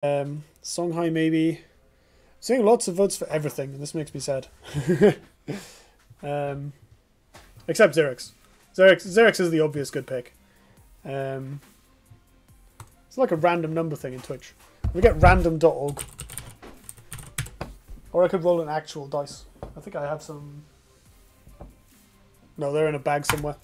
Songhai maybe. Seeing lots of votes for everything, and this makes me sad. Except Xerix. Xerix is the obvious good pick. It's like a random number thing in Twitch. We get random.org. Or I could roll an actual dice. I think I have some. No, they're in a bag somewhere.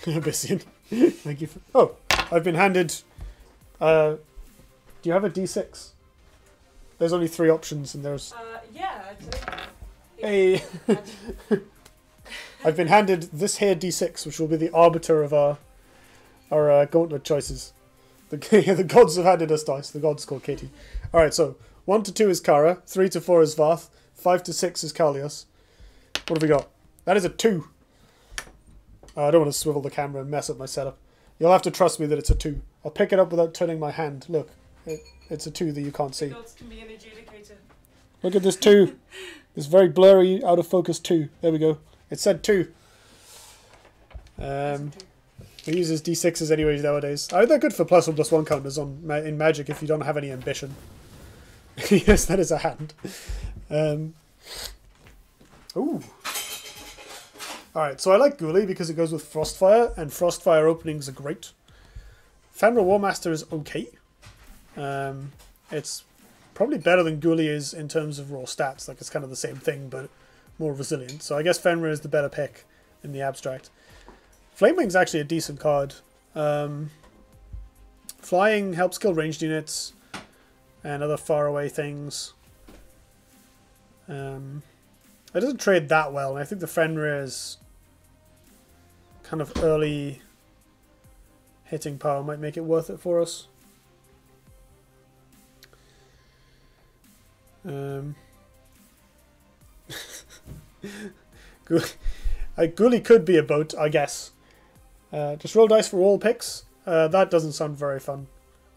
Abyssian. Thank you for. Oh, I've been handed. Do you have a D6? There's only 3 options, and there's. Yeah, actually. Hey. I've been handed this here D6, which will be the arbiter of our gauntlet choices. The gods have handed us dice. The gods called Katie. All right, so 1 to 2 is Kara, 3 to 4 is Vath, 5 to 6 is Kalios. What have we got? That is a 2. I don't want to swivel the camera and mess up my setup. You'll have to trust me that it's a 2. I'll pick it up without turning my hand. Look, it's a 2 that you can't see. The gods can be an adjudicator. Look at this 2. This very blurry, out of focus 2. There we go. It said 2. He uses D6s anyways nowadays. Oh, they're good for +1/+1 counters in Magic if you don't have any ambition. Yes, that is a hand. Ooh. Alright, so I like Ghoulie because it goes with Frostfire, and Frostfire openings are great. Fenrir Warmaster is okay. It's probably better than Ghoulie is in terms of raw stats. Like, it's kind of the same thing, but more resilient. So I guess Fenrir is the better pick in the abstract. Flamewing's actually a decent card. Flying helps kill ranged units and other faraway things. It doesn't trade that well, and I think the Fenrir's kind of early hitting power might make it worth it for us. Ghoulie could be a boat, I guess. Just roll dice for all picks. That doesn't sound very fun.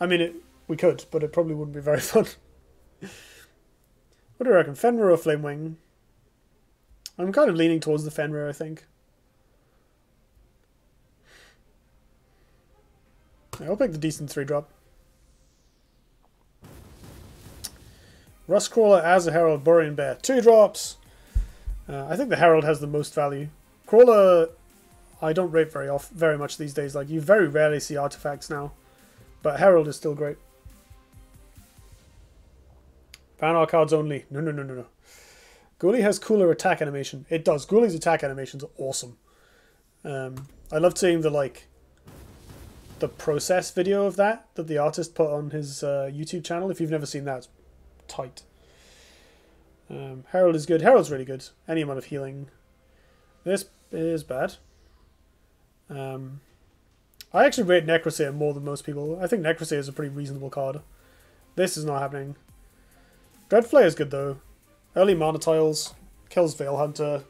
I mean, we could, but it probably wouldn't be very fun. What do you reckon? Fenrir or Flamewing? I'm kind of leaning towards the Fenrir, I think. Yeah, I'll pick the decent 3-drop. Rustcrawler as a Herald, Borean Bear. 2 drops! I think the Herald has the most value. Crawler, I don't rate very much these days. Like, you very rarely see artifacts now. But Herald is still great. Ban our cards only. No. Ghoulie has cooler attack animation. It does. Ghoulie's attack animations are awesome. I loved seeing the process video of that the artist put on his YouTube channel. If you've never seen that, it's tight. Herald is good. Herald's really good. Any amount of healing. This is bad. I actually rate Necroseer more than most people. I think Necroseer is a pretty reasonable card. This is not happening. Dreadflare is good though. Early Mana Tiles. Kills Veil Hunter.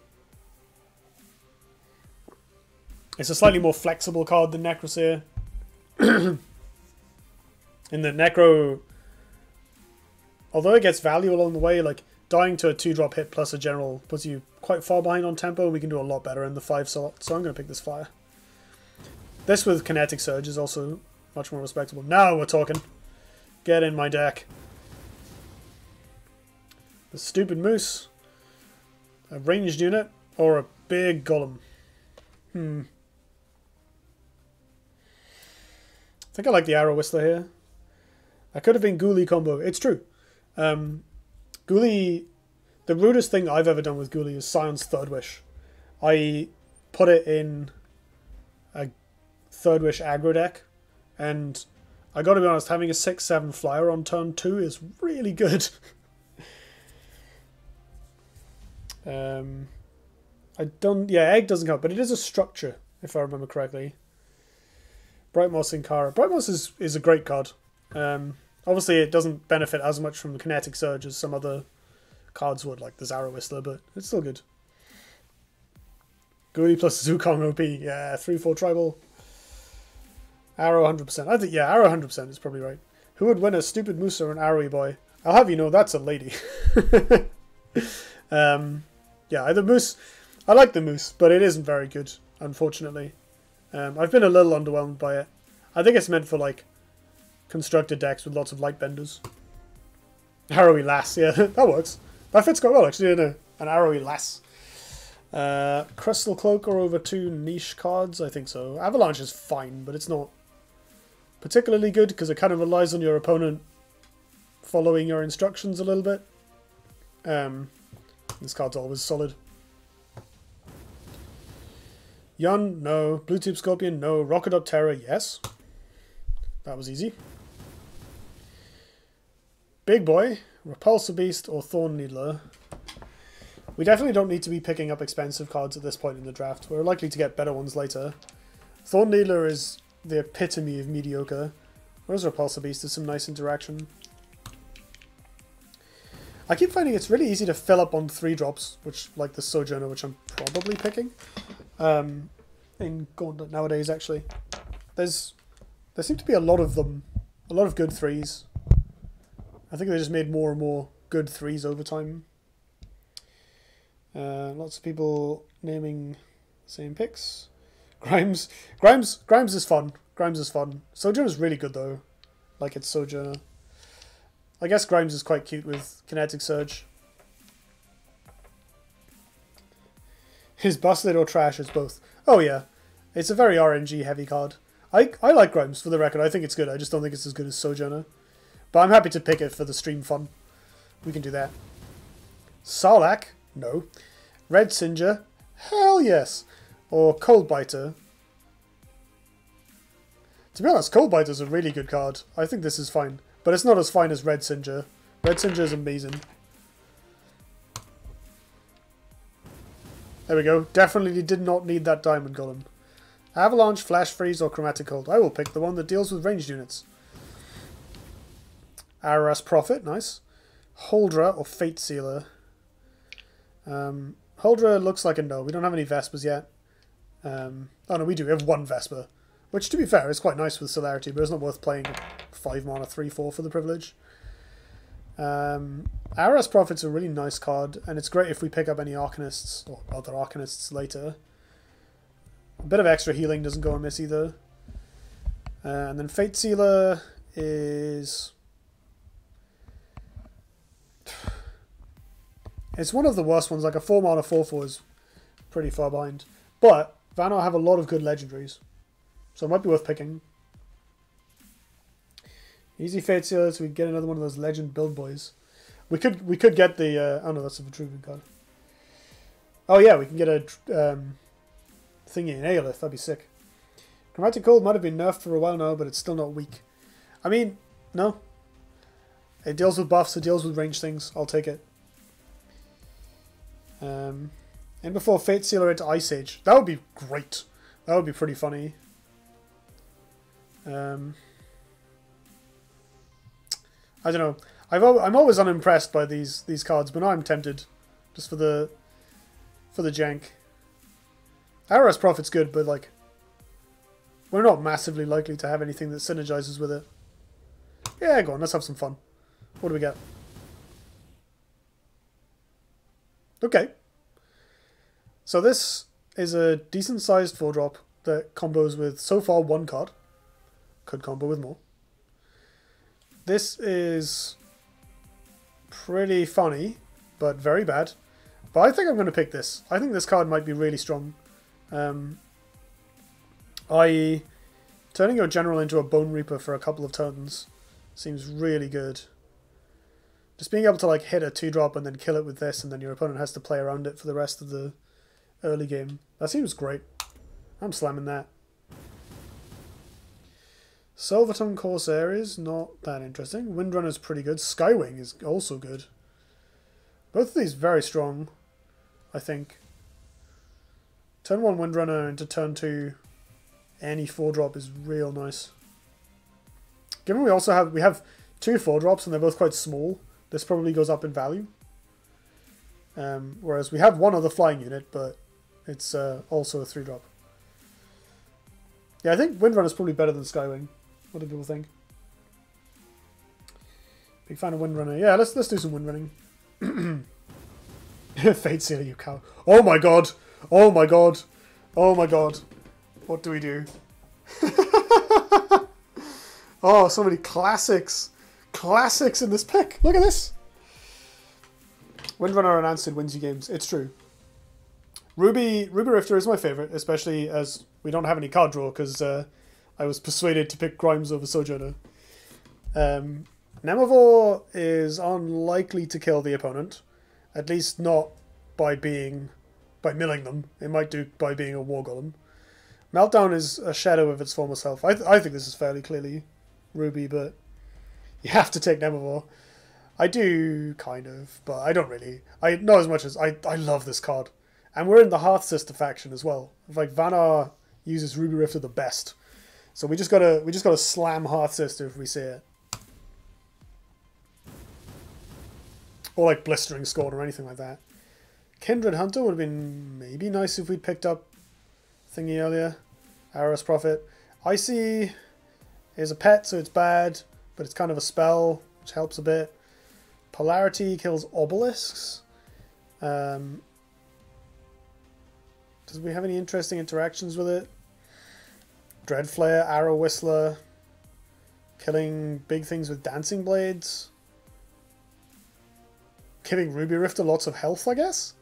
It's a slightly more flexible card than Necroseer. In the Necro, although it gets value along the way, like dying to a 2-drop hit plus a general puts you quite far behind on tempo. We can do a lot better in the 5 slot, so I'm going to pick this Fire. This with Kinetic Surge is also much more respectable. Now we're talking. Get in my deck. The stupid Moose. A ranged unit or a big Golem. I think I like the Arrow Whistler here. That could have been Ghoulie combo. It's true. Ghoulie, the rudest thing I've ever done with Ghoulie is Scion's Third Wish. I put it in a Third Wish aggro deck, and I gotta be honest, having a 6/7 flyer on turn 2 is really good. Egg doesn't count, but it is a structure, if I remember correctly. Brightmoss and Kara. Brightmoss is a great card. Obviously, it doesn't benefit as much from the Kinetic Surge as some other cards would, like the Arrow Whistler, but it's still good. Ghoulie plus Zukong OP. Yeah, 3/4 tribal. Arrow 100%. I think, yeah, Arrow 100% is probably right. Who would win, a stupid moose or an arrowy boy? I'll have you know, that's a lady. Yeah, the moose. I like the moose, but it isn't very good, unfortunately. I've been a little underwhelmed by it. I think it's meant for like constructed decks with lots of light benders. Arrowy Lass, yeah, that works. That fits quite well actually, an Arrowy Lass. Crystal Cloak or over 2 niche cards? I think so. Avalanche is fine, but it's not particularly good because it kind of relies on your opponent following your instructions a little bit. This card's always solid. Yun, no. Blue Tube Scorpion, no. Rocket Up Terror, yes. That was easy. Big Boy, Repulsor Beast, or Thorn Needler. We definitely don't need to be picking up expensive cards at this point in the draft. We're likely to get better ones later. Thorn Needler is the epitome of mediocre. Whereas Repulsor Beast is some nice interaction. I keep finding it's really easy to fill up on 3-drops, which, like the Sojourner, which I'm probably picking. In Gauntlet nowadays, actually. There seem to be a lot of them. A lot of good 3s. I think they just made more and more good 3s over time. Lots of people naming the same picks. Grimes is fun. Grimes is fun. Sojourner's really good though. Like it's Sojourner. I guess Grimes is quite cute with Kinetic Surge. Is busted or trash? It's both. Oh yeah. It's a very RNG heavy card. I like Grimes, for the record. I think it's good. I just don't think it's as good as Sojourner. But I'm happy to pick it for the stream fun. We can do that. Sarlacc? No. Red Singer? Hell yes. Or Coldbiter? To be honest, Coldbiter's a really good card. I think this is fine. But it's not as fine as Red Singer. Red Singer is amazing. There we go. Definitely did not need that Diamond Golem. Avalanche, Flash Freeze, or Chromatic Cold. I will pick the one that deals with ranged units. Araras Prophet, nice. Huldra or Fate Sealer. Huldra looks like a no. We don't have any Vespers yet. Oh no, we do. We have 1 Vesper. Which, to be fair, is quite nice with Celerity, but it's not worth playing 5 mana 3/4 for the privilege. Araras Prophet's a really nice card, and it's great if we pick up any Arcanists, or other Arcanists later. A bit of extra healing doesn't go amiss either. And then Fate Sealer is... It's one of the worst ones, like a 4 mana 4/4 is pretty far behind. But Vanar have a lot of good legendaries, so it might be worth picking. Easy Fate Sealer, so we can get another one of those legend build boys. We could get the oh no, that's a Vitruvian card. Oh yeah, we can get a thingy in Aelith, that'd be sick. Chromatic Cold might have been nerfed for a while now, but it's still not weak. I mean, no. It deals with buffs, it deals with range things, I'll take it. And before Fate Sealer into Ice Age. That would be great. That would be pretty funny. I don't know. I'm always unimpressed by these cards, but now I'm tempted, just for the jank. Araras Prophet's good, but like, we're not massively likely to have anything that synergizes with it. Yeah, go on. Let's have some fun. What do we get? Okay. So this is a decent-sized 4-drop that combos with, so far, 1 card. Could combo with more. This is pretty funny, but very bad. But I think I'm going to pick this. I think this card might be really strong. I.e., turning your general into a Bone Reaper for a couple of turns seems really good. Just being able to like hit a 2-drop and then kill it with this, and then your opponent has to play around it for the rest of the early game. That seems great. I'm slamming that. Silvertongue Corsair is not that interesting. Windrunner's pretty good. Skywing is also good. Both of these very strong, I think. Turn 1 Windrunner into turn 2 any 4-drop is real nice. Given we have 2 4-drops and they're both quite small, this probably goes up in value. Whereas we have 1 other flying unit, but it's also a 3-drop. Yeah, I think Windrunner's probably better than Skywing. What do people think? Big fan of Windrunner. Yeah, let's do some Windrunning. Fate Sealer, you cow. Oh my god! Oh my god! Oh my god! What do we do? Oh, so many classics. Classics in this pick. Look at this. Windrunner unanswered wins you games. It's true. Ruby Rifter is my favourite, especially as we don't have any card draw because I was persuaded to pick Grimes over Sojourner. Nemavor is unlikely to kill the opponent, at least not by milling them. It might do by being a War Golem. Meltdown is a shadow of its former self. I think this is fairly clearly Ruby, but you have to take Nemavor. I do, kind of, but I don't really. Not as much as I love this card. And we're in the Hearth Sister faction as well. Like, Vanar uses Ruby Rifter the best. So we just gotta slam Hearth Sister if we see it. Or like Blistering Scorn or anything like that. Kindred Hunter would have been maybe nice if we'd picked up thingy earlier. Aros Prophet. Icy is a pet, so it's bad, but it's kind of a spell, which helps a bit. Polarity kills obelisks. Does we have any interesting interactions with it? Dreadflare, Arrow Whistler, killing big things with dancing blades. Giving Ruby Rifter lots of health, I guess?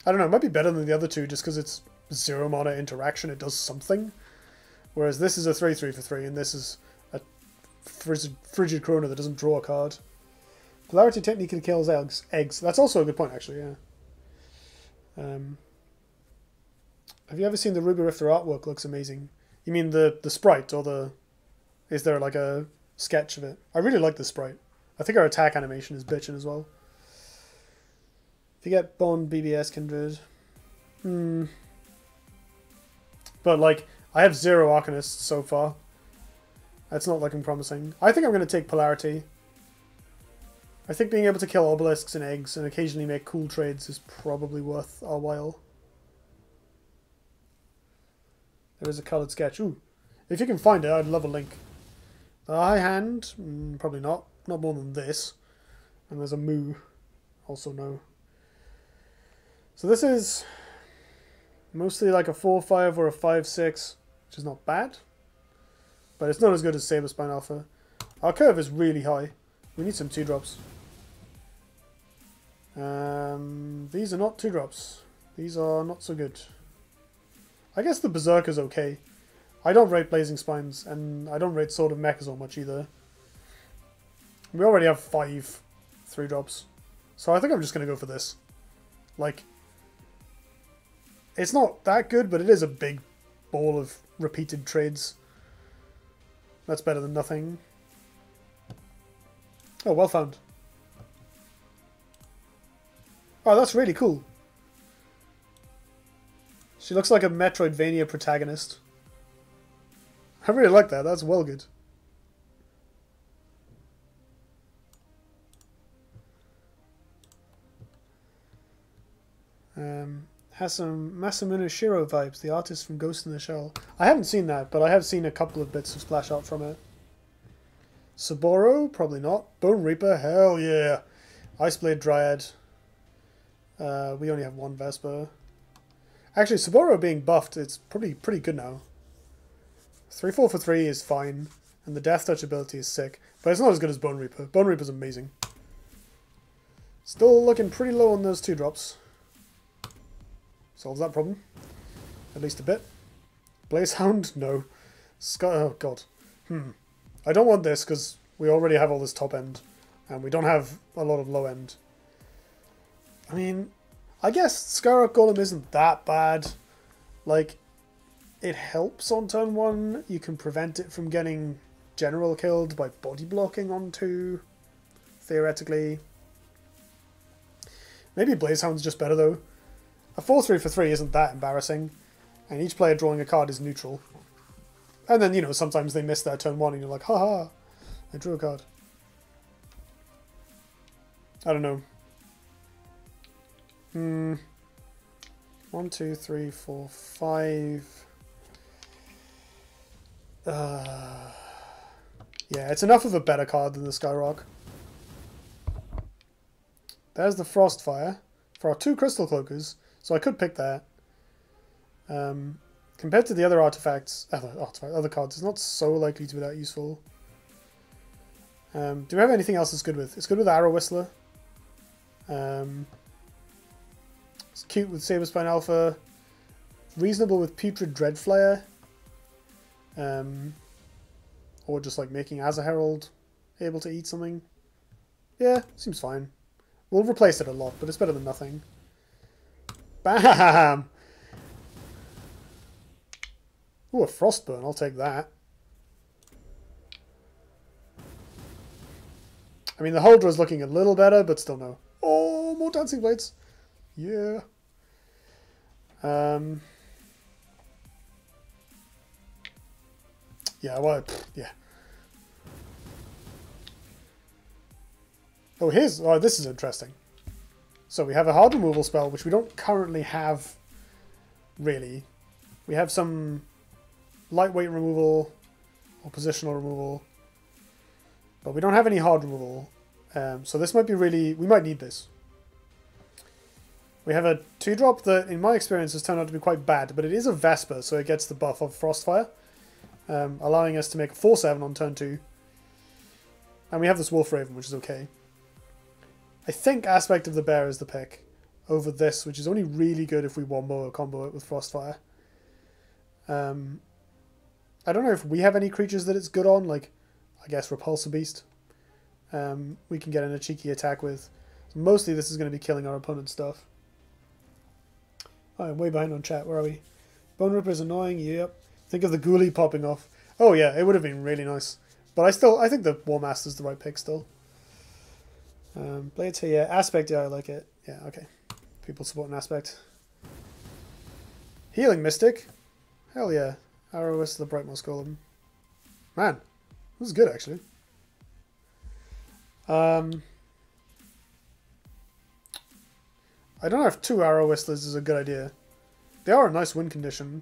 I don't know, it might be better than the other two just because it's 0 mana interaction, it does something. Whereas this is a 3/3 for 3 and this is a Frigid Corona that doesn't draw a card. Polarity technically kills eggs. That's also a good point, actually, yeah. Have you ever seen the Ruby Rifter artwork? Looks amazing. You mean the sprite, or the... Is there like a sketch of it? I really like the sprite. I think our attack animation is bitchin' as well. If you get Bond, BBS, Kindred... But, like, I have 0 Arcanists so far. That's not looking promising. I think I'm going to take Polarity. I think being able to kill obelisks and eggs and occasionally make cool trades is probably worth our while. There is a coloured sketch. Ooh. If you can find it, I'd love a link. The High Hand? Probably not. Not more than this. And there's a Moo. Also no. So this is mostly like a 4/5 or a 5/6, which is not bad. But it's not as good as Saberspine Alpha. Our curve is really high. We need some 2-drops. These are not 2-drops. These are not so good. I guess the Berserker's okay. I don't rate Blazing Spines, and I don't rate Sword of Mechazor much either. We already have 5 3-drops. So I think I'm just going to go for this. Like, it's not that good, but it is a big ball of repeated trades. That's better than nothing. Oh, well found. Oh, that's really cool. She looks like a Metroidvania protagonist. I really like that. That's well good. Has some Masamune Shiro vibes, the artist from Ghost in the Shell. I haven't seen that, but I have seen a couple of bits of splash art from it. Saboro? Probably not. Bone Reaper? Hell yeah. Iceblade Dryad. We only have 1 Vesper. Actually, Saboro being buffed, it's probably pretty good now. 3/4 for 3 is fine, and the Death Touch ability is sick, but it's not as good as Bone Reaper. Bone Reaper's amazing. Still looking pretty low on those 2-drops. Solves that problem. At least a bit. Blazehound? No. Oh, God. I don't want this, because we already have all this top end, and we don't have a lot of low end. I mean, I guess Skyrock Golem isn't that bad. Like, it helps on turn 1. You can prevent it from getting general killed by body blocking on 2, theoretically. Maybe Blazehound's just better, though. A 4/3 for 3 isn't that embarrassing, and each player drawing a card is neutral. And then, you know, sometimes they miss their turn 1 and you're like, haha, I drew a card. I don't know. 1, 2, 3, 4, 5. Yeah, it's enough of a better card than the Skyrock. There's the Frostfire for our 2 Crystal Cloakers, so I could pick that. Compared to the other artifacts, other cards, it's not so likely to be that useful. Do we have anything else it's good with? It's good with Arrow Whistler. It's cute with Saberspine Alpha. Reasonable with Putrid Dreadflyer. Or just like making as a Herald able to eat something. Yeah, seems fine. We'll replace it a lot, but it's better than nothing. Bam! Ooh, a Frostburn, I'll take that. I mean, the Huldra is looking a little better, but still no. Oh, more Dancing Blades. Yeah. Yeah, well, yeah. Oh, this is interesting. So we have a hard removal spell, which we don't currently have, really. We have some lightweight removal or positional removal, but we don't have any hard removal. So this might be really... we might need this. We have a 2-drop that, in my experience, has turned out to be quite bad, but it is a Vesper, so it gets the buff of Frostfire, allowing us to make a 4/7 on turn 2. And we have this Wolf Raven, which is okay. I think Aspect of the Bear is the pick over this, which is only really good if we wombo or combo it with Frostfire. I don't know if we have any creatures that it's good on, like, I guess Repulsor Beast. We can get in a cheeky attack with. So mostly this is going to be killing our opponent's stuff. Oh, I'm way behind on chat. Where are we? Bone Ripper is annoying. Yep. Think of the Ghoulie popping off. Oh yeah, it would have been really nice. But I think the War Master's the right pick still. Blades here, yeah. Aspect, yeah, I like it. Yeah, okay. People support an Aspect. Healing Mystic. Hell yeah. Arrow Whistler, Brightmoss Golem. Man, this is good actually. I don't know if 2 Arrow Whistlers is a good idea. They are a nice win condition.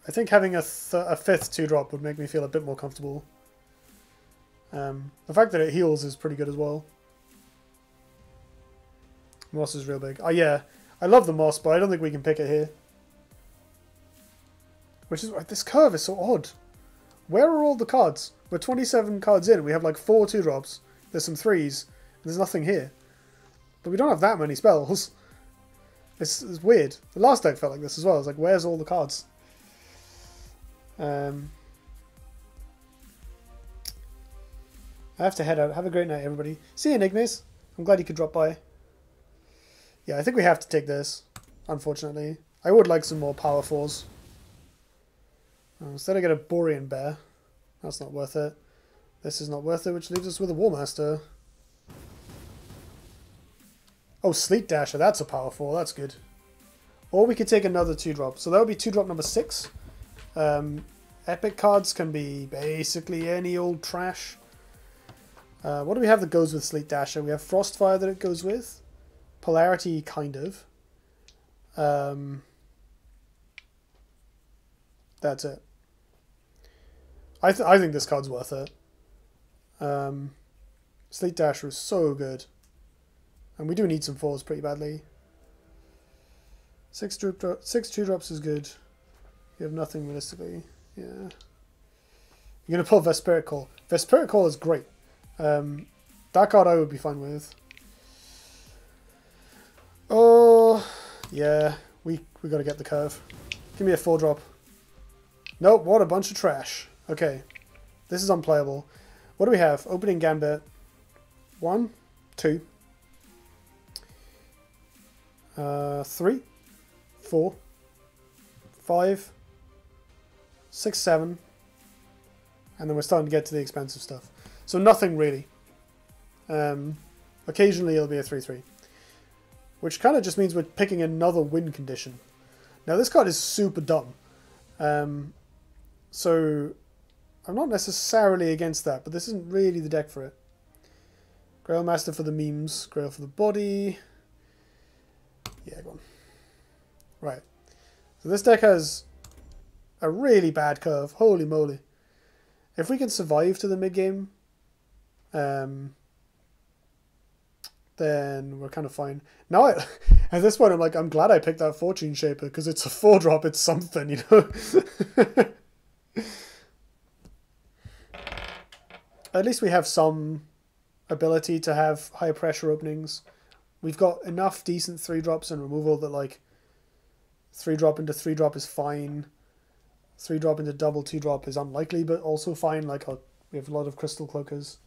I think having a 5th 2-drop would make me feel a bit more comfortable. The fact that it heals is pretty good as well. Moss is real big. Oh yeah, I love the Moss, but I don't think we can pick it here. Which is... this curve is so odd. Where are all the cards? We're 27 cards in. We have like 4 2-drops. There's some 3s. And there's nothing here. But we don't have that many spells. It's weird. The last deck felt like this as well. It's like, where's all the cards? I have to head out. Have a great night, everybody. See you, Enigmas. I'm glad you could drop by. Yeah, I think we have to take this, unfortunately. I would like some more power 4s. Instead I get a Borean Bear. That's not worth it. This is not worth it, which leaves us with a War Master. Oh, Sleet Dasher, that's a power 4, that's good. Or we could take another 2-drop. So that would be 2-drop number 6. Epic cards can be basically any old trash. What do we have that goes with Sleet Dasher? We have Frostfire that it goes with. Polarity, kind of. That's it. I think this card's worth it. Sleet Dasher is so good. And we do need some 4s pretty badly. 6 2-drops is good. You have nothing realistically. Yeah. You're going to pull Vesperic Call. Vesperic Call is great. That card I would be fine with. Oh, yeah. We got to get the curve. Give me a 4-drop. Nope, what a bunch of trash. Okay. This is unplayable. What do we have? Opening Gambit. 1, 2. 3, 4, 5, 6, 7, and then we're starting to get to the expensive stuff. So nothing really. Occasionally it'll be a 3/3, which kind of just means we're picking another win condition. Now this card is super dumb, so I'm not necessarily against that, but this isn't really the deck for it. Grail Master for the memes, Grail for the body. Yeah, go on. Right. So this deck has a really bad curve. Holy moly. If we can survive to the mid-game, then we're kind of fine. Now, at this point, I'm like, I'm glad I picked that Fortune Shaper, because it's a 4-drop, it's something, you know? At least we have some ability to have high pressure openings. We've got enough decent 3-drops and removal that, like, 3-drop into 3-drop is fine. 3-drop into double 2-drop is unlikely, but also fine. Like, we have a lot of Crystal Cloakers.